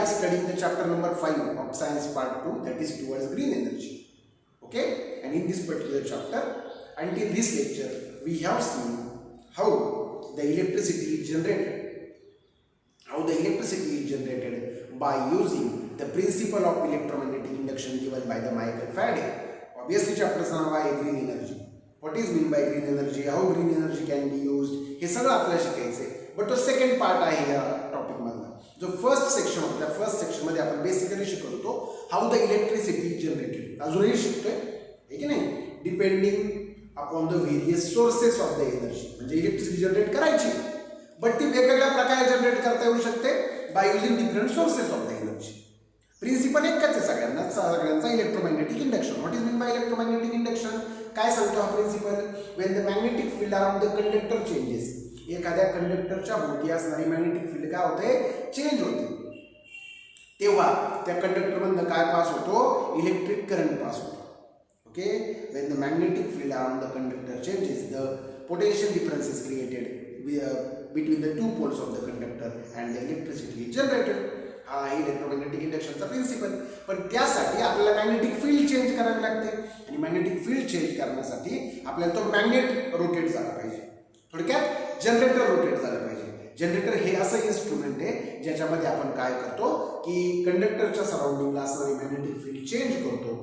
are studying the chapter number 5 of science part 2, that is towards green energy. Okay, and in this particular chapter, until this lecture, we have seen how the electricity is generated. How the electricity is generated by using the principle of electromagnetic induction given by the Michael Faraday. Obviously, chapter नाव आहे green energy. What is mean by green energy? How green energy can be used? हे सगळं आपल्याला शिकायचं आहे. But तो second part आहे या topic मधला. जो फर्स्ट सेक्शन होता, त्या फर्स्ट सेक्शन मध्ये आपण बेसिकली शिकवतो how the electricity is generated. अजूनही शिकतोय, आहे की नाही, depending upon the various sources of the energy. म्हणजे इलेक्ट्रिसिटी जनरेट करायची, बट ती वेगवेगळ्या प्रकारे जनरेट करता येऊ शकते by using different sources of the energy. Principle एकच आहे सगळ्यांचा electromagnetic induction. What is mean by electromagnetic induction? काय सांगतो हा principle? When the magnetic field around the conductor changes, एखाद्या कंडक्टरच्या भोवती असणारी मॅग्नेटिक फील्ड काय होते? चेंज होते. तेव्हा त्या कंडक्टरमधनं काय पास होतो? इलेक्ट्रिक करंट पास होतो. Okay, when the magnetic field around the conductor changes, the potential difference is created between the two poles of the conductor and the electricity is generated. हा आहे electromagnetic इंडक्शनचा principal. पण त्यासाठी आपल्याला magnetic field change करावी लागते, आणि magnetic field change करण्यासाठी आपल्याला तो मॅग्नेट रोटेट झाला पाहिजे. थोडक्यात जनरेटर रोटेट झालं पाहिजे. जनरेटर हे असं इन्स्ट्रुमेंट आहे ज्याच्यामध्ये आपण काय करतो की कंडक्टरच्या सराउंडिंगला असणारी मॅग्नेटिक फील्ड चेंज करतो.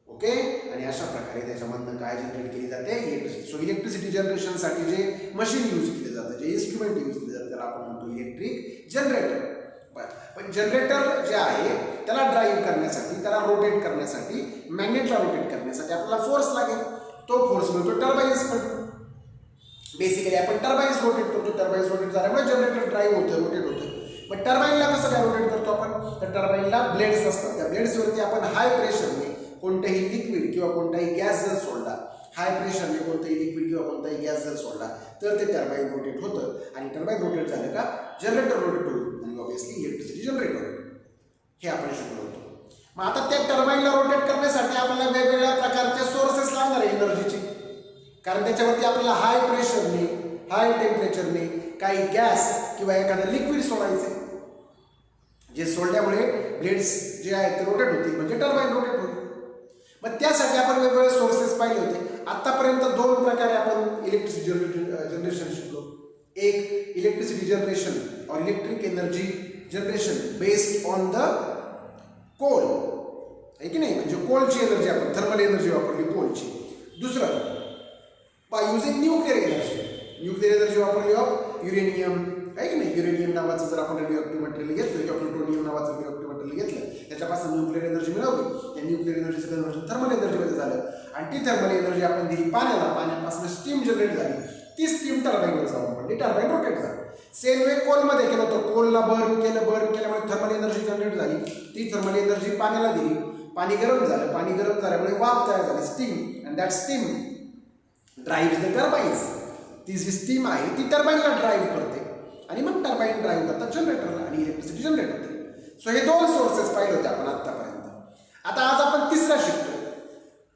ओके, आणि अशा प्रकारे त्याच्यामधनं काय जनरेट केली जाते? इलेक्ट्रिसिटी. सो इलेक्ट्रिसिटी जनरेशनसाठी जे मशीन यूज केले जातं, जे इन्स्ट्रुमेंट यूज केले जातं, त्याला आपण म्हणतो इलेक्ट्रिक जनरेटर. पण जनरेटर जे आहे त्याला ड्राईव्ह करण्यासाठी, त्याला रोटेट करण्यासाठी, मॅग्नेटला रोटेट करण्यासाठी आपल्याला फोर्स लागेल. तो फोर्स मिळतो टर्बाईन्स कडून. बेसिकली आपण टर्बाईन्स रोटेट करतो. टर्बाईन्स रोटेट झाल्यामुळे जनरेटर ड्राईव्ह होतं, रोटेट होतं. मग टर्बाईनला कसं काय रोटेट करतो आपण? तर टर्बाईनला ब्लेड्स असतात. त्या ब्लेड्सवरती आपण हाय प्रेशरने कोणतेही लिक्विड किंवा कोणताही गॅस जर सोडला, हाय प्रेशरने कोणताही लिक्विड किंवा कोणताही गॅस जर सोडला, तर ते टर्बाईन रोटेट होतं. आणि टर्बाईन रोटेट झालं का जनरेटर रोटेट होईल, आणि ऑब्विसली इलेक्ट्रिसिटी जनरेट होईल. हे आपण शिकलो होतो. मग आता त्या टर्बाईनला रोटेट करण्यासाठी आपल्याला वेगवेगळ्या प्रकारचे सोर्सेस लागणार आहे एनर्जीचे. कारण त्याच्यावरती आपल्याला हाय प्रेशरने, हाय टेम्परेचरने काही गॅस किंवा एखादं लिक्विड सोडायचे, जे सोडल्यामुळे ब्लेड्स जे आहेत ते रोटेट होतील, म्हणजे टर्बाईन रोटेट होईल. मग त्यासाठी आपण वेगवेगळे सोर्सेस पाहिले होते. आतापर्यंत दोन प्रकारे आपण इलेक्ट्रिसिटी जनरेशन शिकलो. एक इलेक्ट्रिसिटी जनरेशन और electric energy generation based on the coal, आहे की नाही, म्हणजे कोलची एनर्जी, आपण थर्मल एनर्जी वापरली कोलची. दुसरं by using nuclear energy. Nuclear energy वापरली ऑफ युरेनियम, आहे की नाही. युरेनियम नावाचं जर आपण रेडिओ ॲक्टिव्ह मटेरियल घेतलं किंवा प्लुटोनियम नावाचं रेडिओ ॲक्टिव्ह मटेरियल घेतलं, त्याच्यापासून न्यूक्लिअर एनर्जी मिळवली. त्या न्यूक्लिअर एनर्जीचं कन्व्हर्जन थर्मल एनर्जीमध्ये झालं, आणि ती थर्मल एनर्जी आपण दिली पाण्याला. पाण्यापासून स्टीम जनरेट झाली. ती स्टीम टर्बाईनवर जाऊन पडली, टर्बाईन रोटेट झालं. सेम वे कोलमध्ये केलं होतं. कोलला बर्न केल्यामुळे थर्मल एनर्जी जनरेट झाली. ती थर्मल एनर्जी पाण्याला दिली. पाणी गरम झालं. पाणी गरम झाल्यामुळे वाफ तयार झाली, steam, and that steam drive the turbines. ती जी स्टीम आहे ती टर्बाईनला ड्राईव्ह करते, आणि मग टर्बाईन ड्राईव्ह करतात जनरेटरला, आणि इलेक्ट्रिसिटी जनरेट होते. सो हे दोन सोर्सेस पाहिले होते आपण आतापर्यंत. आता आज आपण तिसरा शिकतो,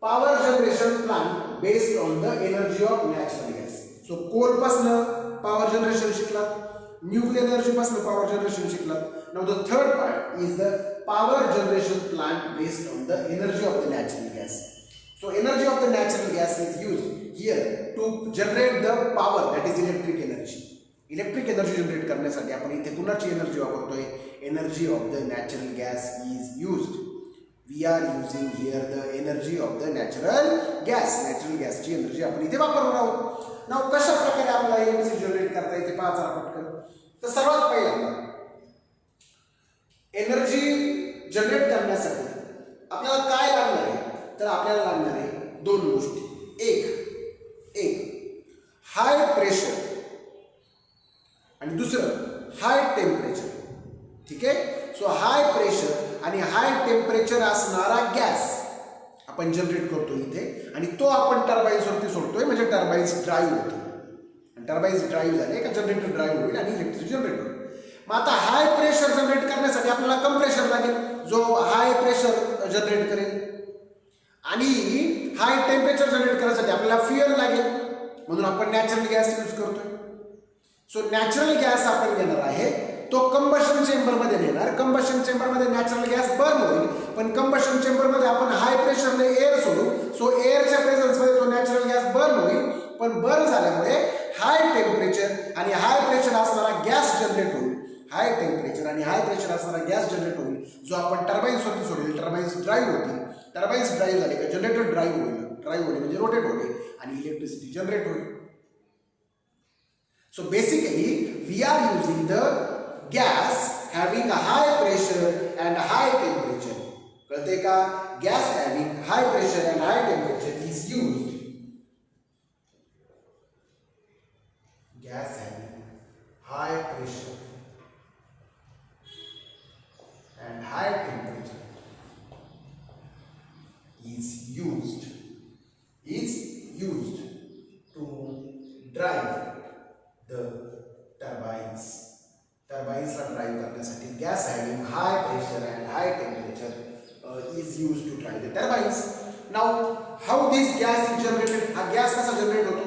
power generation plant based on the energy of natural gas. So कोलपासनं पॉवर जनरेशन शिकलात, न्यूक्लिअर एनर्जीपासनं पॉवर जनरेशन शिकलात. Now the third part is the power generation plant based on the energy of the natural gas. So energy of the natural gas is used here to generate the power, that is electric energy. Electric energy generate करण्यासाठी आपण इथे कुणाची energy वापरतोय? Energy of the natural gas is used. We are using here the energy of the natural gas. Natural gas ची energy आपण इथे वापरणार आहोत. नाव कशा प्रकारे आपल्याला एनर्जी जनरेट करता येते पहा जरा पटकन. तर सर्वात पहिल्यांदा एनर्जी जनरेट करण्यासाठी आपल्याला काय लागणार आहे? तर आपल्याला लागणार आहे दोन गोष्टी. एक हाय प्रेशर, आणि दुसरं हाय टेम्परेचर. ठीक आहे. सो हाय प्रेशर आणि हाय टेम्परेचर असणारा गॅस आपण जनरेट करतो इथे, आणि तो आपण टर्बाईन्सवरती सोडतोय, म्हणजे टर्बाईन्स ड्राईव्ह होतो. आणि टर्बाईन्स ड्राईव्ह झाले का जनरेटर ड्राईव्ह होईल आणि इलेक्ट्रिसिटी जनरेट होईल. मग आता हाय प्रेशर जनरेट करण्यासाठी आपल्याला कंप्रेशर लागेल, जो हाय प्रेशर जनरेट करेल, आणि हाय टेम्परेचर जनरेट करण्यासाठी आपल्याला फ्युएल लागेल, म्हणून आपण नॅचरल गॅस यूज करतोय. सो नॅचरल गॅस आपण घेणार आहे तो कंबशन चेंबर मध्ये नेणार. कंबशन चेंबर मध्ये नॅचरल गॅस बर्न होईल, पण कंबशन चेंबर मध्ये आपण हाय प्रेशरने एअर सोडू. सो एअरच्या प्रेझेन्स मध्ये तो नॅचरल गॅस बर्न होईल, पण बर्न झाल्यामुळे हाय टेम्परेचर आणि हाय प्रेशर असणारा गॅस जनरेट होईल. हाय टेम्परेचर आणि हाय प्रेशर असणारा गॅस जनरेट होईल, जो आपण टर्बाईन्स वरती सोडेल. टर्बाईन्स ड्राईव्ह होतील. टर्बाईन्स ड्राईव्ह झाले का जनरेटर ड्राईव्ह होईल. ड्राईव्ह होणे म्हणजे रोटेट होणे आणि इलेक्ट्रिसिटी जनरेट होईल. So basically we are using the gas having a high pressure and a high temperature. कळते का? Gas having high pressure and high temperature is used. Gas having high pressure and high temperature is used to drive the turbines. Turbines ला drive करण्यासाठी gas having high pressure and high temperature is use to drive the turbines. Now how this gas is generated. हा gas कसा generate होतो,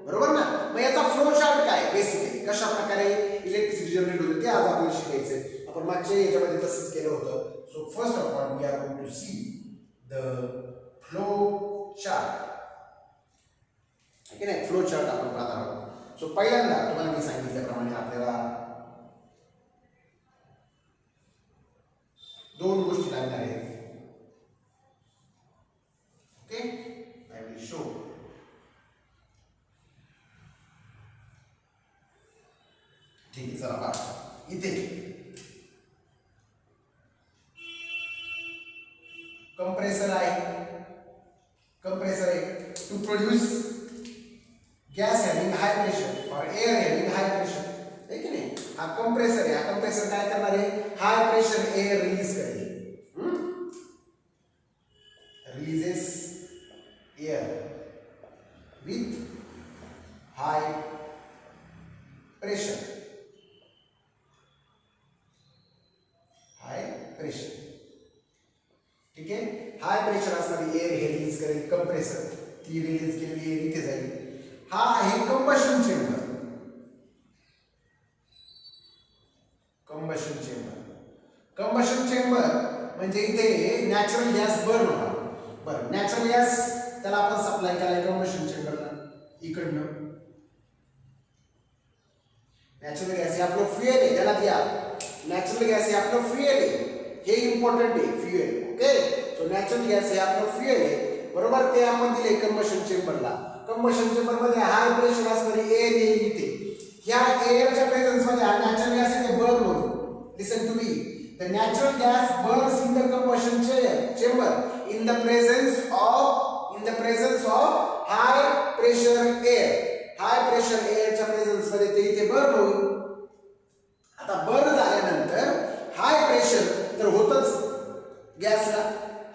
बरोबर ना? मग याचा flow chart काय, बेसिकली कशा प्रकारे इलेक्ट्रिसिटी जनरेट होते ते आज आपल्याला शिकायचंय. आपण मागच्या याच्यामध्ये तसंच केलं होतं. So first of all we are going to see the flow chart. ठीक आहे, फ्लो चार्ट आपण पाहणार आहोत. सो पहिल्यांदा तुम्हाला मी सांगितल्याप्रमाणे आपल्याला दोन गोष्टी लागणार आहेत. Okay, I will show. ठीक आहे, चला पहा. इथे कंप्रेसर आहे. कंप्रेसर आहे to produce gas having high pressure और एअर हॅविंग हाय प्रेशर. है की नाही? हा कंप्रेसर आहे. हा कंप्रेसर काय करणार आहे? हाय प्रेशर एअर रिलीज करेल. Releases air with high pressure. High pressure. ठीक आहे, हाय प्रेशर असणारी एअर हे रिलीज करेल कंप्रेसर. ती रिलीज केलेली एअर इथे जाईल. हा आहे combustion chamber. Combustion chamber. Combustion chamber म्हणजे इथे नॅचरल गॅस बर्न होणार. बरं, नॅचरल गॅस त्याला आपण सप्लाय केलाय कंबशन चेंबरला इकडनं. नॅचरल गॅस हे आपलं फ्युएल आहे, त्याला द्या. नॅचरल गॅस हे आपलं फ्युएल आहे, हे इम्पॉर्टंट आहे. Fuel. Okay, so natural gas हे आपलं फ्युएल आहे, बरोबर. ते आपण दिले कंबशन चेंबरला. कंबशन चेंबर मध्ये हाय प्रेशर असणारी एअर येईल इथे. ह्या एअरच्या प्रेझेन्स मध्ये हा नॅचरल गॅस इथे बर्न होईल. Listen to me. The natural gas burns in the combustion chamber in the presence of high pressure air. High pressure एअरच्या प्रेझेन्स मध्ये ते इथे बर्न होईल. आता बर्न झाल्यानंतर हाय प्रेशर तर होतच गॅसला.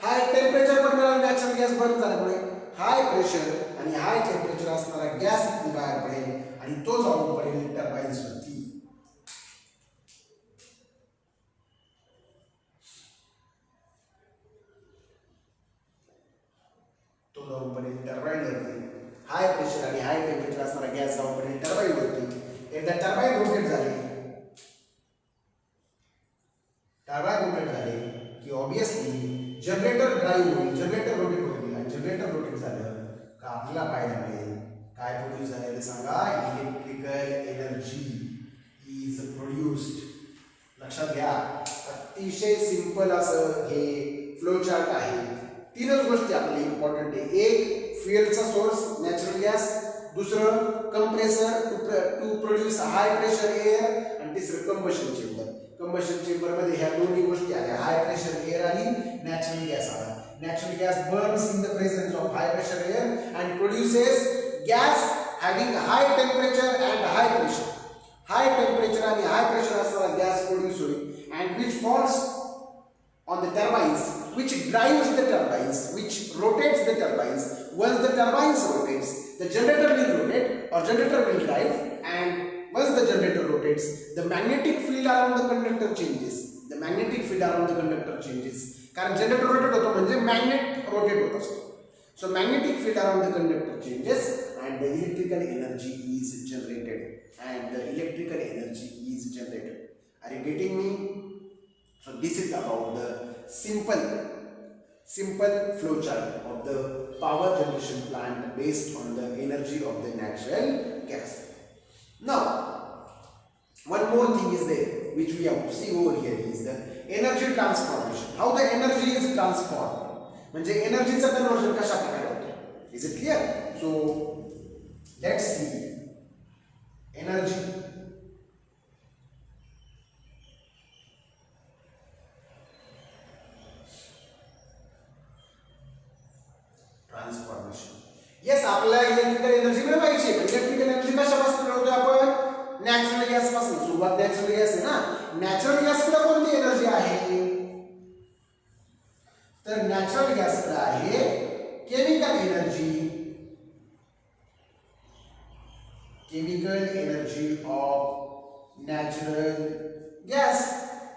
हाय टेम्परेचर पण मिळालं नॅचरल गॅस बर्न झाल्यामुळे. हाय प्रेशर आणि हाय टेम्परेचर असणारा गॅस बाहेर पडेल आणि तो जाऊन पडेल टर्बाईन्स वरती. तो जाऊन पडेल टर्बाईन वरती. हाय प्रेशर आणि हाय टेम्परेचर असणारा गॅस जाऊन पडेल टर्बाईन वरती. एकदा टर्बाईन रोटेट झाले, की ऑब्विसली जनरेटर ड्राईव्ह होईल. जनरेटर रोटेट होईल आणि जनरेटर रोटेट झालं का आपल्याला पाहायला मिळेल काय प्रोड्यूस झालेलं सांगा. Electrical energy is produced. लक्षात घ्या, अतिशय सिंपल असं हे फ्लो चार्ट आहे. तीनच गोष्टी आपल्याला इम्पॉर्टंट आहे. एक फ्युएलचा सोर्स नॅचरल गॅस, दुसरं compressor to produce high pressure air आणि तिसरं कंबशन चेंबर. कंबशन चेंबर मध्ये ह्या दोन्ही गोष्टी आल्या. हाय प्रेशर एअर आणि नॅचरल गॅस आला. Natural gas burns in the presence of high pressure air and produces gas having high temperature and high pressure. High temperature and high pressure असणारा gas produce होईल and which falls on the turbines, which drives the turbines, which rotates the turbines. Once the turbines rotates, the generator will rotate or generator will drive, and once the generator rotates, the magnetic field around the conductor changes. The magnetic field around the conductor changes. कारण generator rotate होतो म्हणजे magnet rotate होत असतो. So magnetic field around the conductor changes and the electrical energy is generated. Are you getting me? So this is about the simple flow chart of the power generation plant based on the energy of the natural gas. Now one more thing is there which we have to see over here is the energy transformation. How the energy is transformed. म्हणजे एनर्जीचं conversion कशा प्रकारे होतं. Is it clear? So let's see energy transformation. Yes आपल्याला electrical energy मिळवायची आहे. Electrical energy कशापासून मिळवतो आपण. नॅचरल गॅस पासून. सुरुवात नॅचरल गॅस आहे ना. नॅचरल गॅस कडे कोणती एनर्जी आहे तर नॅचरल गॅस कडे आहे chemical energy. Chemical energy of natural gas.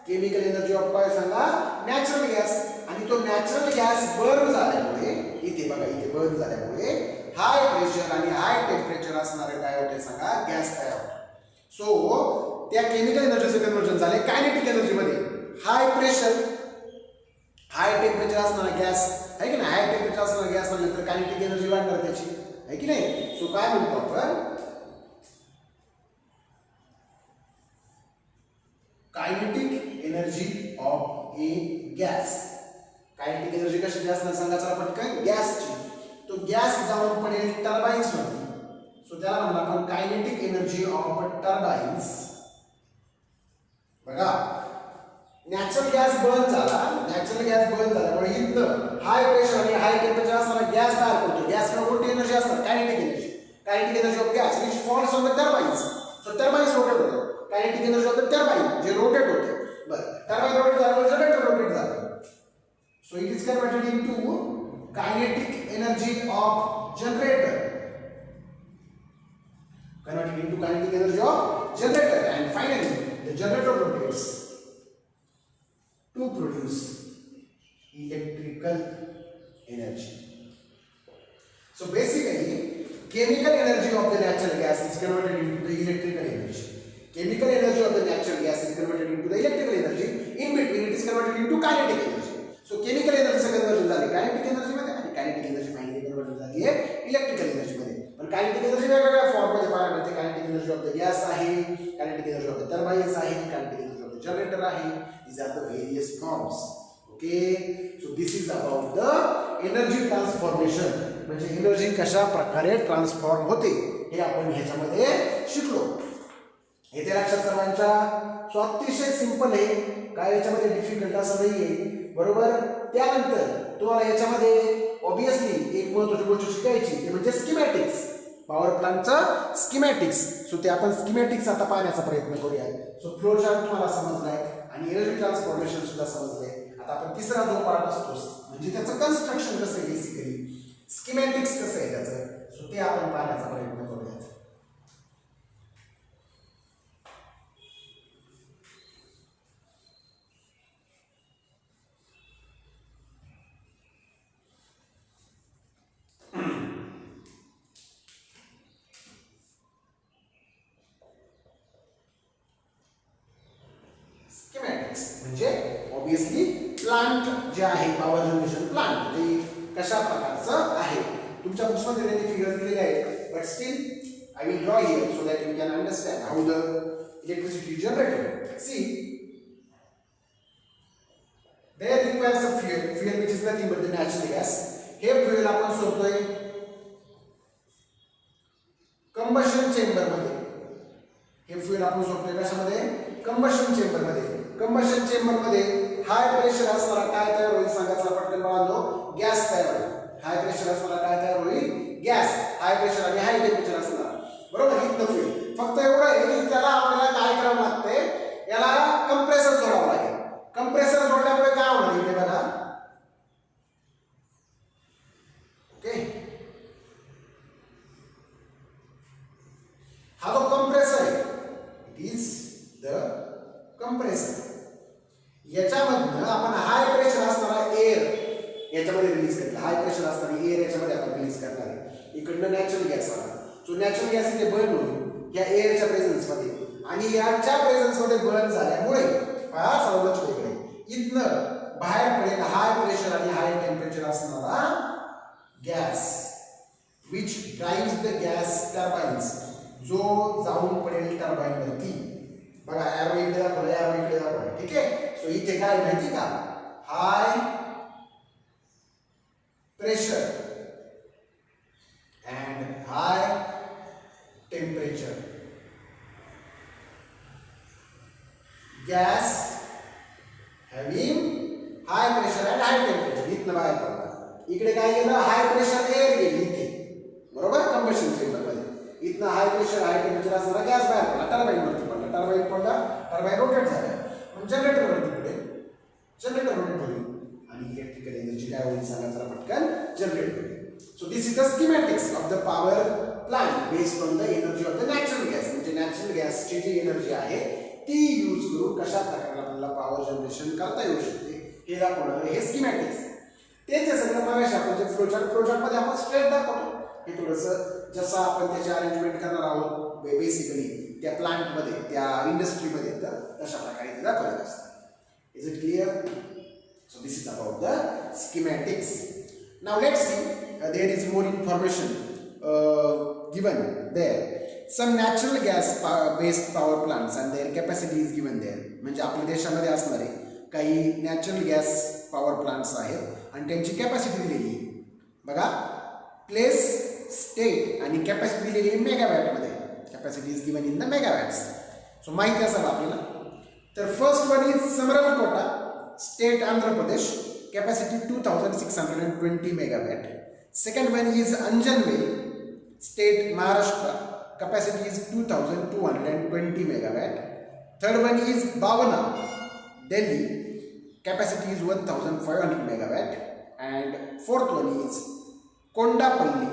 Chemical energy of काय सांगा नॅचरल गॅस. आणि तो नॅचरल गॅस बर्न झाल्यामुळे इथे बघा इथे बर्न झाल्यामुळे हाय प्रेशर आणि हाय टेम्परेचर असणारे काय होते सांगा गॅस तयार होतो. सो त्या केमिकल एनर्जीचं कन्वर्जन झाले कायनेटिक एनर्जी मध्ये. हाय प्रेशर हाय टेम्परेचर असणारा गॅस आहे की नाही. हाय टेम्परेचर असणारा गॅस म्हटल्यानंतर कायनेटिक एनर्जी वाढणार त्याची आहे की नाही. सो काय म्हणतो आपण kinetic energy of A gas. Kinetic energy कशाची असणार सांगा चला पटकन गॅसची. तो गॅस जाऊन पडेल टर्बाइन्स मध्ये. सो त्याला म्हणणार आपण कायनेटिक एनर्जी ऑफ टर्बाइन्स. बघा नॅचरल गॅस बर्न झाला. नॅचरल गॅस बर्न झाल्यामुळे इथं हाय प्रेशर आणि हाय टेम्परेचर असणारा गॅस तयार करतो. गॅसला कोणती एनर्जी असणार kinetic energy. Kinetic energy of gas which falls on the turbines. So turbines rotate होतात. Kinetic energy of the turbine जे रोटेट होते. बरं टर्बाइन रोटेट झाल्यामुळे जनरेटर रोटेट झालं. So it is converted into kinetic energy of generator. Converted into kinetic energy of generator and finally the generator rotates to produce electrical energy. So basically chemical energy of the natural gas is converted into the electrical energy. Chemical energy of the natural gas is converted into the electrical energy. In between it is converted into kinetic energy. So chemical energy चं conversion झाले kinetic energy मध्ये आणि kinetic energy finally conversion झाली आहे electrical energy मध्ये. पण kinetic energy वेगवेगळ्या form मध्ये पाहायला मिळते. Kinetic energy of the gas आहे. Kinetic energy of the turbines आहे. Kinetic energy of the generator आहे. these are the various forms. Okay, so this is about the energy transformation. म्हणजे energy कशा प्रकारे ट्रान्सफॉर्म होते हे आपण ह्याच्यामध्ये शिकलो. येथे लक्षात सर्वांच्या. सो अतिशय सिंपल आहे. काय याच्यामध्ये डिफिकल्ट असं नाहीये बरोबर. त्यानंतर तुम्हाला याच्यामध्ये ऑब्वियसली एक महत्त्वाची गोष्ट शिकायची ते म्हणजे स्कीमॅटिक्स. पॉवर प्लांटचं स्कीमॅटिक्स. सो ते आपण स्कीमॅटिक्स आता पाहण्याचा प्रयत्न करूया. सो फ्लो चार्ट तुम्हाला समजलाय आणि एनर्जी ट्रान्सफॉर्मेशन सुद्धा समजलंय. आता आपण तिसरा जो पार्ट असतो म्हणजे त्याचं कन्स्ट्रक्शन कसं आहे बेसिकली स्कीमॅटिक्स कसं आहे त्याचं. सो ते आपण पाहण्याचा प्रयत्न करूया. म्हणजे ऑब्वियसली प्लांट जे आहे पॉवर जनरेशन प्लांट ते कशा प्रकारचं आहे. तुमच्या बुक्समध्ये त्यांनी फिगर्स दिलेले आहेत but still I will draw here so that you can understand how the electricity is generated. See there requires a fuel which is nothing but the natural gas. हे fuel आपण सोडतोय कंबशन चेंबर मध्ये. हे fuel आपण सोडतोय कशामध्ये combustion chamber मध्ये. Combustion chamber मध्ये high pressure असणारा काय तयार होईल सांगा चला पटकन बाळांनो गॅस तयार होईल. हाय प्रेशर असणारा काय तयार होईल गॅस. हाय प्रेशर आणि हाय टेम्परेचर असणार बरोबर. इथनं फ्युएल फक्त एवढं आहे की त्याला आपल्याला काय करावं लागतंय याला कंप्रेसर जोडावं लागेल. कंप्रेसर जोडल्यामुळे काय होणार इथे बघा. ओके हा जो कंप्रेसर आहे इट इज द कंप्रेसर. याच्यामधनं आपण हाय प्रेशर असणारा एअर याच्यामध्ये रिलीज करणार. हाय प्रेशर असणारी एअर याच्यामध्ये आपण रिलीज करणार आहे. इकडनं नॅचरल गॅस आला. सो नॅचरल गॅस इथे बर्न होईल या एअरच्या प्रेझेन्स मध्ये आणि यांच्या प्रेझन्समध्ये बर्न झाल्यामुळे सर्व लक्ष इकडे इथनं बाहेर पडेल हाय प्रेशर आणि हाय टेम्परेचर असणारा gas which drives the gas turbines, जो जाऊन पडेल टर्बाइन वरती. बघा एरो इकडे दाखवलं, एरो इकडे दाखवलं. ठीक आहे. सो इथे काय माहिती का, हाय pressure and high temperature gas having high pressure and high temperature. इथनं बाहेर पडला. इकडे काय गेलं, हाय प्रेशर एअर गेली इथे, बरोबर, कंबशन चेंबरमध्ये. इथनं हाय प्रेशर हाय टेम्परेचर असणारा गॅस बाहेर पडला, टर्बाइन वरती पडला. टर्बाइन पडला, टर्बाइन रोटेट झाला. मग जनरेटर वरती पडेल, जनरेटर रोटेट होईल आणि इलेक्ट्रिकल एनर्जी काय होईल सांगा जरा पटकन, जनरेट होईल. So this is the schematics of the power plant based on the energy of the natural gas. म्हणजे नॅचरल गॅसची जी एनर्जी आहे ती यूज करून कशा प्रकारे आपल्याला पॉवर जनरेशन करता येऊ शकते हे दाखवणार हे स्कीमॅटिक्स. तेच सगळं मगाशी आपण जे फ्लोचार्टमध्ये आपण स्ट्रेट दाखवतो, हे थोडंसं जसं आपण त्याची अरेंजमेंट करणार आहोत बेसिकली त्या प्लांटमध्ये, त्या इंडस्ट्रीमध्ये, तर तशा प्रकारे ते दाखवलं असतं. Is it clear? So this is about the schematics. Now let's see, there is more information given there. Some natural gas based power plants and their capacity is given there. म्हणजे आपल्या देशामध्ये असणारे काही नॅचरल गॅस पॉवर प्लांट्स आहेत आणि त्यांची capacity दिलेली आहे. बघा, प्लेस, स्टेट आणि कॅपॅसिटी दिलेली आहे मेगावॅटमध्ये. Capacity is given in the megawatts. So माहिती असेल आपल्याला. तर first one is Samarlakota, State Andhra Pradesh, capacity 2620 megawatt. Second one is Anjanvel, State Maharashtra, capacity is 2220 megawatt. Third one is Bhavana, Delhi, capacity is 1500 megawatt. And fourth one is Kondapalli,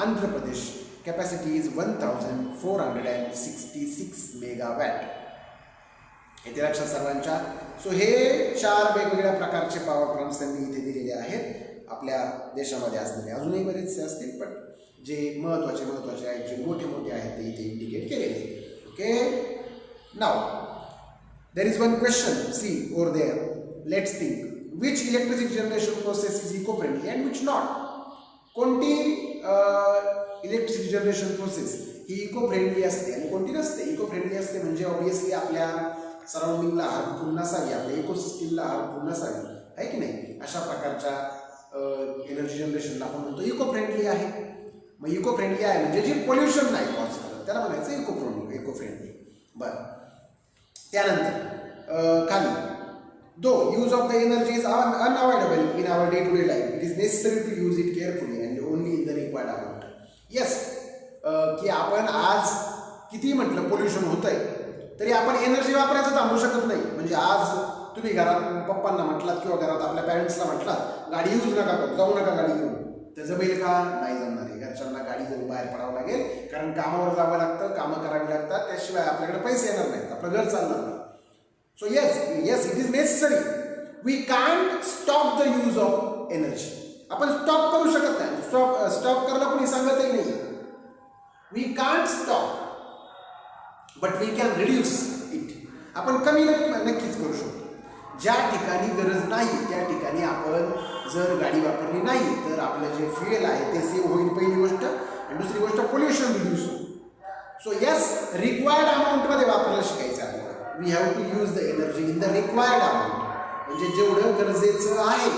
Andhra Pradesh, capacity is 1466 megawatt. इथे लक्षात सर्वांच्या. So हे 4 वेगवेगळ्या प्रकारचे power plants त्यांनी इथे दिलेले आहेत आपल्या देशामध्ये असणारे. अजूनही बरेचसे असतील, पण जे महत्त्वाचे आहेत, जे मोठे आहेत ते इथे इंडिकेट केलेले आहेत. Okay. Now there is one question, see or there, let's think. Which electricity generation process is eco friendly and which not. कोणती इलेक्ट्रिसिटी जनरेशन प्रोसेस ही इको फ्रेंडली असते आणि कोणती नसते. इको फ्रेंडली असते म्हणजे ऑब्विसली आपल्या सराउंडिंगला हार्मफुल नसावी, आपल्या इकोसिस्टीमला हार्मफुल नसावी, आहे की नाही. अशा प्रकारच्या एनर्जी जनरेशनला आपण म्हणतो इको फ्रेंडली आहे. मग इको फ्रेंडली आहे म्हणजे जी पोल्युशन नाही कॉज करत त्याला म्हणायचं इको फ्रेंडली. बरं, त्यानंतर खाली, though use of the energy is unavoidable in our day to day life, it is necessary to use it carefully and only in the required amount. Yes, की आपण आज किती म्हटलं पोल्युशन होतंय तरी आपण एनर्जी वापरायचं थांबू शकत नाही. म्हणजे आज तुम्ही घरात पप्पांना म्हटलात किंवा घरात आपल्या पॅरेंट्सला म्हटलात गाडी यूज नका करू, जाऊ नका गाडी घेऊन, तर जमेल का? नाही जमणार आहे. घरच्यांना गाडी घेऊन बाहेर पडावं लागेल, कारण कामावर जावं लागतं, कामं करावी लागतात, त्याशिवाय आपल्याकडे पैसे येणार नाहीत, आपलं घर चालणार नाही. So yes it is necessary. We can't stop the use of energy. आपण स्टॉप करू शकत नाही. स्टॉप करायला कोणी सांगतही नाही. We can't stop but we can reduce it. आपण कमी नक्कीच करू शकतो. ज्या ठिकाणी गरज नाही त्या ठिकाणी आपण जर गाडी वापरली नाही तर आपलं जे फ्युएल आहे ते सेव्ह होईल, पहिली गोष्ट. आणि दुसरी गोष्ट पोल्युशन रिड्यूस होईल. सो येस, रिक्वायर्ड अमाऊंटमध्ये वापरायला शिकायचं आपल्याला. We have to use the energy in the required amount. म्हणजे जेवढं गरजेचं आहे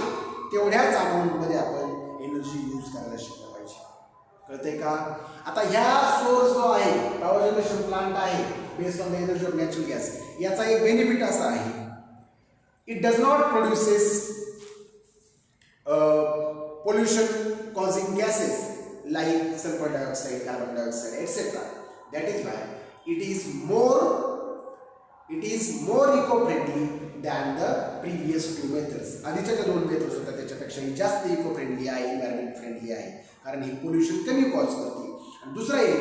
तेवढ्याच अमाऊंटमध्ये आपण एनर्जी यूज करायला शिकलं पाहिजे. कळतंय का? आता ह्या सोर्स जो आहे, पॉवर जनरेशन प्लांट आहे based on the energy of natural gas, याचा एक बेनिफिट असा आहे, it does not produces pollution causing gases like sulfur dioxide, carbon dioxide, etc. That is why it is more eco-friendly than the previous two methods. आधीच्या ज्या 2 methods होत्या त्याच्यापेक्षाही जास्त eco friendly आहे, एन्व्हायरमेंट फ्रेंडली आहे, कारण ही पोल्युशन कमी cause करते. आणि दुसरा एक,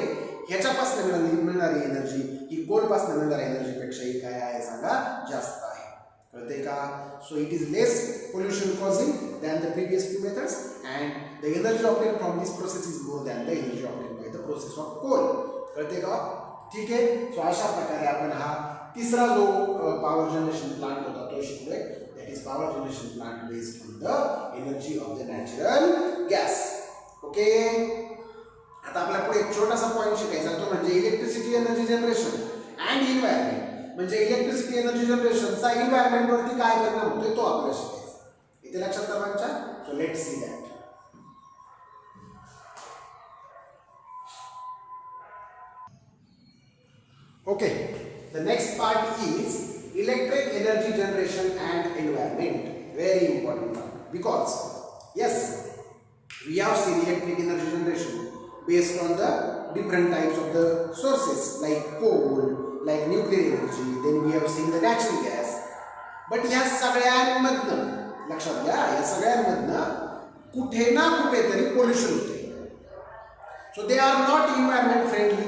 ह्याच्यापासून मिळणारी एनर्जी ही कोलपासून मिळणाऱ्या एनर्जीपेक्षाही काय आहे सांगा, जास्त आहे. कळते का? So it is less pollution causing than the previous 2 methods and the energy obtained from this process is more than the energy obtained by the process of coal. कळते का? ठीक आहे. सो अशा प्रकारे आपण हा तिसरा जो पॉवर जनरेशन प्लांट होता तो शिकलोय. That is power generation plant based on the energy of the natural gas. Okay. आता आपल्याला पुढे एक छोटासा पॉईंट शिकायचा तो म्हणजे electricity energy generation and environment. म्हणजे इलेक्ट्रिसिटी एनर्जी जनरेशनचा इन्व्हायरमेंट वरती काय परिणाम होतोय तो आपल्याला शिकायचा. इथे लक्षात सर्वांच्या. So let's see that. Okay, the next part is electric energy generation and environment. Very important part because yes, we have seen electric energy generation based on the different types of the sources like coal, like nuclear energy. Then we have seen the natural gas. But या सगळ्यांमधनं लक्षात घ्या, या सगळ्यांमधनं कुठे ना कुठेतरी pollution होते. So they are not environment friendly.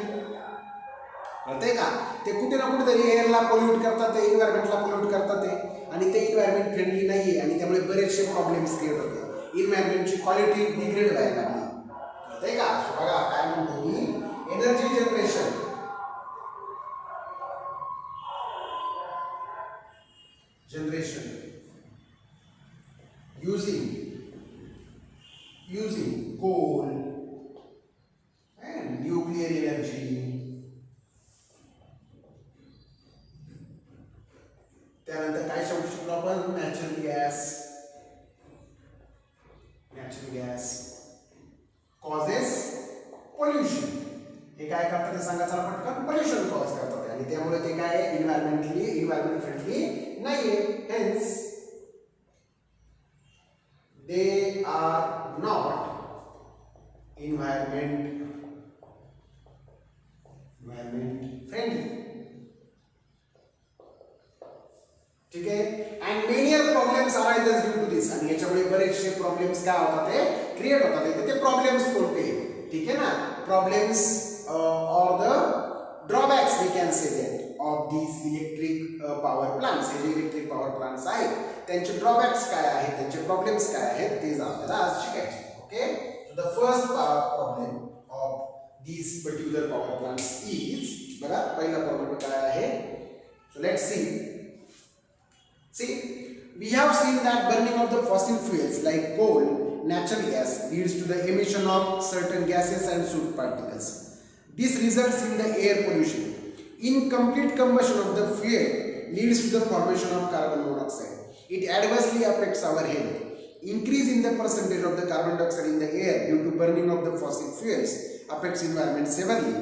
कळतंय का? ते कुठे ना कुठेतरी एअरला पोल्यूट करतात, ते इन्व्हायरमेंटला पोल्यूट करतात ते, आणि ते इन्व्हायरमेंट फ्रेंडली नाही आहे आणि त्यामुळे बरेचसे प्रॉब्लेम्स क्रिएट होते. इन्व्हायरमेंटची क्वालिटी डिग्रेड व्हायला लागली. कळतंय का? बघा काय म्हणतो मी, energy generation using coal and nuclear energy. त्यानंतर काय शब्द शिकलो आपण, नॅचरल गॅस कॉजेस पोल्युशन. हे काय करतात ते सांगा चला पटकन. पोल्युशन कॉज करतात आणि त्यामुळे ते काय इन्व्हायरमेंट फ्रेंडली नाहीये. Hence they are not environment friendly. ठीक आहे. And many problems arises due to this. आणि याच्यामुळे बरेचसे प्रॉब्लेम्स काय होतात ते क्रिएट होतात. ते प्रॉब्लेम्स कोणते, ठीक आहे ना, problems or the drawbacks we can say that of these electric power plants. हे जे इलेक्ट्रिक पॉवर प्लांट्स आहेत त्यांचे ड्रॉबॅक्स काय आहेत, त्यांचे प्रॉब्लेम्स काय आहेत ते आपल्याला आज शिकायचे. Okay. The first problem of these particular power plants is, बघा पहिला प्रॉब्लेम काय आहे. So let's see. See, we have seen that burning of the fossil fuels like coal, natural gas leads to the emission of certain gases and soot particles. This results in the air pollution. Incomplete combustion of the fuel leads to the formation of carbon monoxide. It adversely affects our health. Increase in the percentage of the carbon dioxide in the air due to burning of the fossil fuels affects environment severely.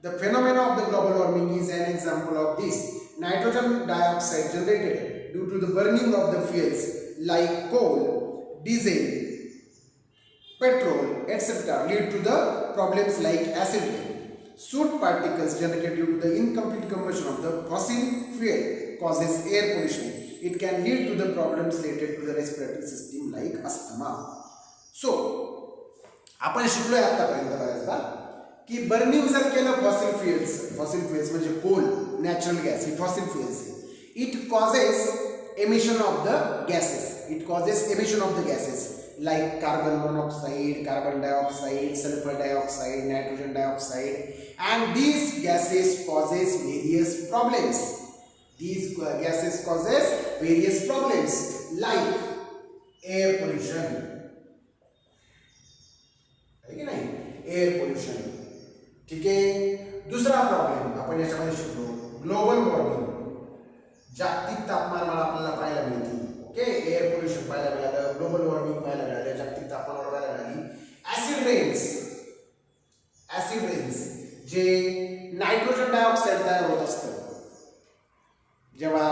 The phenomena of the global warming is an example of this. Nitrogen dioxide generated due to the burning of the fuels like coal, diesel, petrol, etc. lead to the problems like acid rain. Soot particles generated due to the incomplete combustion of the fossil fuel causes air pollution. It can lead to the problems related to the respiratory system like asthma. So, आपण शिकलोय आतापर्यंत बऱ्याचदा की burning जर केलं fossil fuels म्हणजे coal, natural gas, ही fossil fuels, it causes emission of the gases like carbon monoxide, carbon dioxide, sulfur dioxide, nitrogen dioxide, and these gases causes various problems. Like air pollution. है की नाही? Air pollution. ठीक आहे. दुसरा problem आपण याच्यामध्ये शिकलो, ग्लोबल वॉर्मिंग. जागतिक तापमानाला आपल्याला पाहायला मिळते. ओके. एअर पोल्युशन पाहायला मिळालं, ग्लोबल वॉर्मिंग पाहायला मिळालं, जागतिक तापमानावर पाहायला मिळाली. ऍसिड रेन्स जे नायट्रोजन डायऑक्साईड तयार होत असतं जेव्हा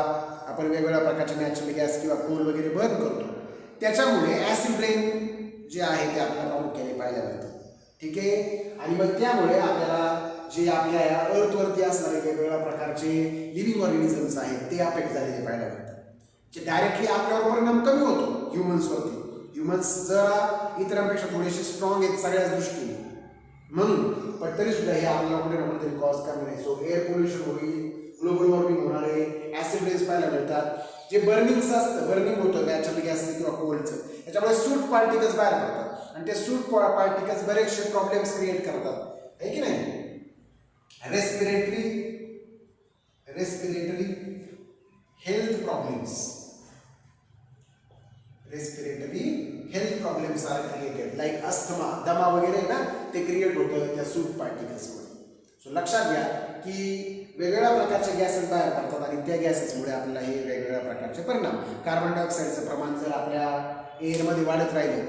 आपण वेगवेगळ्या प्रकारचे नॅचरल गॅस किंवा कोल वगैरे बर्न करतो, त्याच्यामुळे ऍसिड रेन जे आहे ते आपल्याला प्रामुख्याने पाहायला मिळतं. ठीक आहे. आणि मग त्यामुळे आपल्याला जे आपल्या या अर्थवरती असणारे वेगवेगळ्या प्रकारचे लिव्हिंग ऑर्गॅनिझम्स आहेत ते अफेक्ट झालेले पाहायला मिळतात. जे डायरेक्टली आपल्यावर परिणाम कमी होतो ह्युमन्सवरती. ह्युमन्स जरा इतरांपेक्षा थोडेसे स्ट्रॉंग आहेत सगळ्याच दृष्टीने म्हणून, पण तरी सुद्धा हे आपल्याला कुठे ना कुठेतरी कॉज करणार आहे. सो एअर पोल्युशन होईल, ग्लोबल वॉर्मिंग होणार आहे, ऍसिड रेन्स पाहायला मिळतात. जे बर्निंग होतं नॅचरल गॅस किंवा कोलचं, त्याच्यामुळे सूट पार्टिकल्स बाहेर पडतात आणि ते सूट पार्टिकल्स बरेचसे प्रॉब्लेम्स क्रिएट करतात. आहे की नाही? Respiratory respiratory health problems. Respiratory health problems are created like asthma, दमा वगैरे ना ते क्रिएट होतं त्या सूट पार्टिकल्स मुळे. सो लक्षात घ्या की वेगवेगळ्या प्रकारचे गॅसेस बाहेर पडतात आणि त्या गॅसेसमुळे आपल्याला हे वेगवेगळ्या प्रकारचे परिणाम. कार्बन डायऑक्साईडचं प्रमाण जर आपल्या एअरमध्ये वाढत राहिलं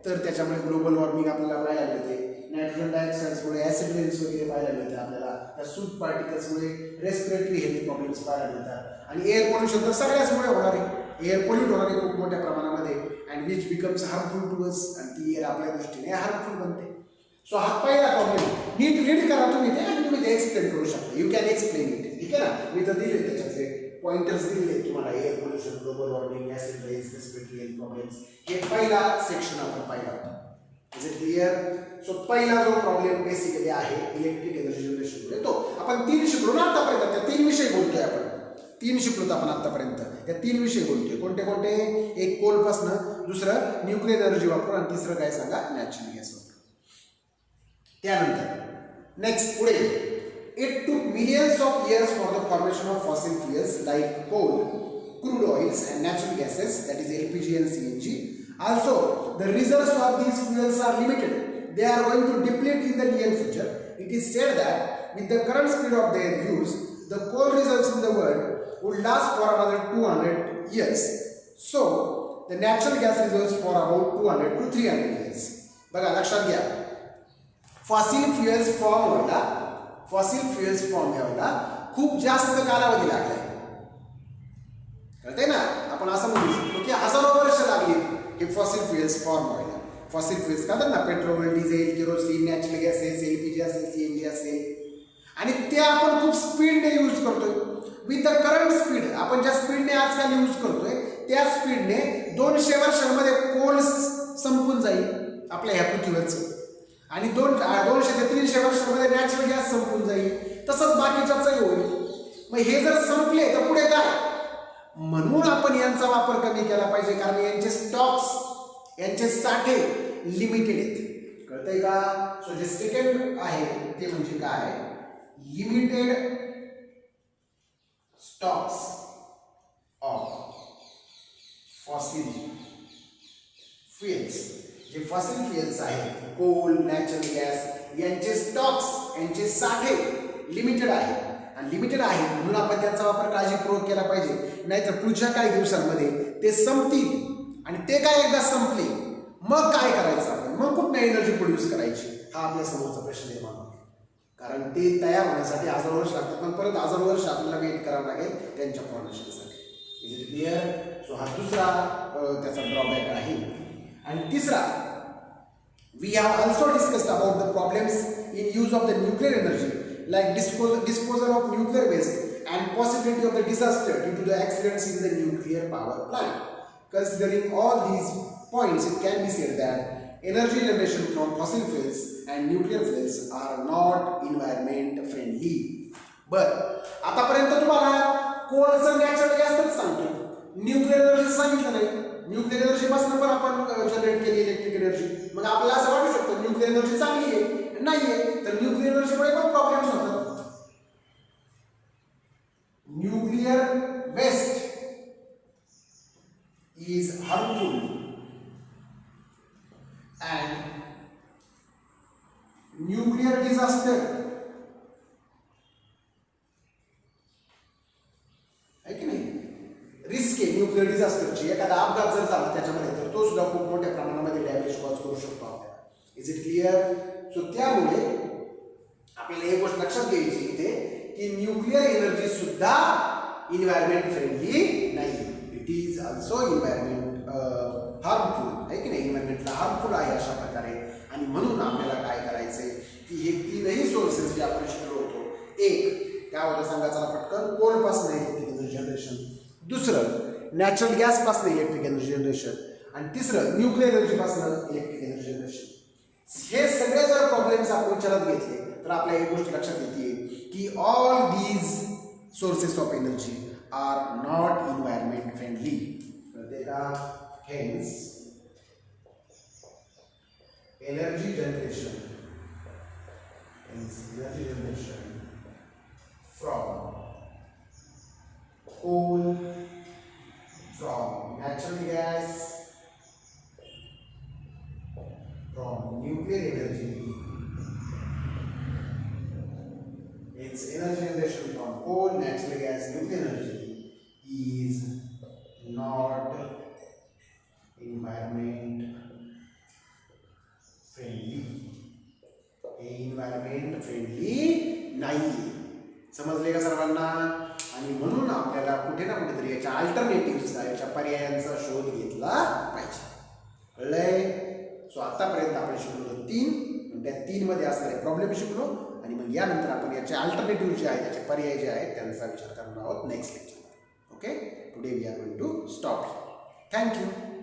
तर त्याच्यामुळे ग्लोबल वॉर्मिंग आपल्याला पाहायला मिळते. नायट्रोजन डायऑक्साईड्समुळे ऍसिड रेन्स वगैरे पाहायला मिळते आपल्याला. त्या सूट पार्टिकल्समुळे रेस्पिरेटरी हेल्थ प्रॉब्लेम्स पाहायला मिळतात. आणि एअर पोल्युशन तर सगळ्याचमुळे होणार आहे. एअर पोल्यूट होणार आहे खूप मोठ्या प्रमाणामध्ये and which becomes harmful to us. आणि ती एअर आपल्या दृष्टीने हार्मफुल बनते. सो हा पहिला प्रॉब्लेम. नीट रीड करा तुम्ही ते आणि तुम्ही ते एक्सप्लेन करू शकता. You can explain it. ठीक आहे ना. मी तर दिले त्याच्यातले पॉइंटर्स दिले तुम्हाला. Air pollution, global warming, acid rains, respiratory health problems. हे पहिला सेक्शन आपण पाहिला होता. Is it clear? सो पहिला जो प्रॉब्लेम बेसिकली आहे इलेक्ट्रिक एनर्जी जनरेशनमुळे तो आपण 3 शिकलो ना आतापर्यंत. त्या 3 विषय बोलतोय आपण. 3 शिकलो आपण आतापर्यंत. त्या 3 विषय बोलतोय. कोणते कोणते? एक कोलपासनं, दुसरं न्यूक्लिअर एनर्जी वापरून आणि तिसरं काय सांगा? नॅचरल गॅस वापरून. त्यानंतर नेक्स्ट पुढे it took millions of years for the formation of fossil fuels like coal, crude oils and natural gases, that is LPG and CNG. Also, the reserves of these fuels are limited. They are going to deplete in the near future. It is said that with the current speed of their use, the coal reserves in the world would last for another 200 years. So, the natural gas reserves for about 200 to 300 years. बघा लक्षात घ्या. Fossil fuels form व्हायला खूप जास्त कालावधी लागलाय. कळतंय ना. आपण असं म्हणू शकतो की हजारो वर्ष लागली हे फॉसिल फ्युएल्स फॉर्म व्हायला. फॉसिल फ्युएल्स का तर ना petrol, diesel, kerosene, natural gases, LPG असेल, सीएनजी असेल आणि ते आपण खूप स्पीडने यूज करतोय. विथ द करंट स्पीड आपण ज्या स्पीडने आजकाल यूज करतोय त्या स्पीडने 200 वर्षांमध्ये कोल संपून जाईल आपल्या ह्या पृथ्वीवरचं. आणि 200 ते 300 वर्षांमध्ये नॅचरल गॅस संपून जाईल. तसंच बाकीच्याचंही होईल. मग हे जर संपले तर पुढे काय? म्हणून आपण यांचा वापर कमी केला पाहिजे. कारण यांचे स्टॉक्स, यांचे साठे लिमिटेड आहेत. कळतंय का? सो जे सेकंड आहे ते म्हणजे काय? Limited stocks of fossil fuels. जे फॉसिल फ्युएल्स आहेत, कोल, नॅचरल गॅस, यांचे स्टॉक्स, यांचे साठे लिमिटेड आहे. आणि लिमिटेड आहे म्हणून आपण त्यांचा वापर काळजीपूर्वक केला पाहिजे. नाहीतर पुढच्या काही दिवसांमध्ये ते संपतील. आणि ते काय एकदा संपले मग काय करायचं आपण? मग कुठनं एनर्जी प्रोड्यूस करायची? हा आपल्या समोरचा प्रश्न निर्माण होतो. कारण ते तयार होण्यासाठी हजारो वर्ष लागतात. पण परत हजारो वर्ष आपल्याला वेट करावं लागेल त्यांच्या फॉर्मेशनसाठी. Is it clear? सो हा दुसरा त्याचा ड्रॉबॅक आहे. आणि तिसरा, we have also discussed about the problems in use of the nuclear energy like disposal of nuclear waste and possibility of the disaster due to the accidents in the nuclear power plant. Considering all these points, it can be said that energy generation from fossil fuels and nuclear fuels are not environment friendly. बरं आतापर्यंत तुम्हाला कोळचं natural गॅसच सांगतो, nuclear energy सांगितलं नाही. Nuclear energy पासून पण आपण generate केली इलेक्ट्रिक एनर्जी. मग आपल्याला असं वाटू शकतं न्यूक्लिअर एनर्जी चांगली आहे, नाहीये. तर न्यूक्लिअर एनर्जीमुळे पण प्रॉब्लेम्स होतात. Nuclear waste is harmful and nuclear disaster आहे की नाही, रिस्क आहे न्यूक्लिअर डिझास्टरची. एखादा अपघात जर झाला त्याच्यामध्ये तर तो सुद्धा खूप मोठ्या प्रमाणामध्ये डॅमेज कॉज करू शकतो आपल्याला. Is it clear? सो त्यामुळे आपल्याला एक गोष्ट लक्षात घ्यायची इथे की न्यूक्लिअर एनर्जी सुद्धा इन्व्हायरमेंट फ्रेंडली नाही. It is also environment harmful आहे की नाही. इन्व्हायरमेंटला हार्मफुल आहे अशा प्रकारे. आणि म्हणून आपल्याला काय करायचंय की हे तीनही सोर्सेस जे आपण शिकलो होतो, एक काय होतं सांगा चला पटकन, कोलपासून इलेक्ट्रिक एनर्जी जनरेशन, दुसरं नॅचरल गॅस पासून इलेक्ट्रिक एनर्जी जनरेशन, आणि तिसरं न्यूक्लिअर एनर्जी पासून इलेक्ट्रिक एनर्जी जनरेशन. हे सगळे जर प्रॉब्लेम्स आपण विचारात घेतले तर आपल्या एक गोष्ट लक्षात येते की all these sources of energy are not environment friendly. कळते का? Hence energy generation from means energy generation from coal, natural gas, nuclear energy is not environment friendly. हे environment friendly नाही. समजले का सर्वांना? आणि म्हणून आपल्याला कुठे ना कुठेतरी याच्या अल्टरनेटिव्हचा, याच्या पर्यायांचा शोध घेतला पाहिजे. कळलंय? सो आतापर्यंत आपण शिकलो 3, त्या 3 मध्ये असणारे प्रॉब्लेम शिकलो आणि मग यानंतर आपण याचे अल्टरनेटिव्ह जे आहेत, त्याचे पर्याय जे आहेत त्यांचा विचार करणार आहोत next lecture. Okay, today we are going to stop. Thank you.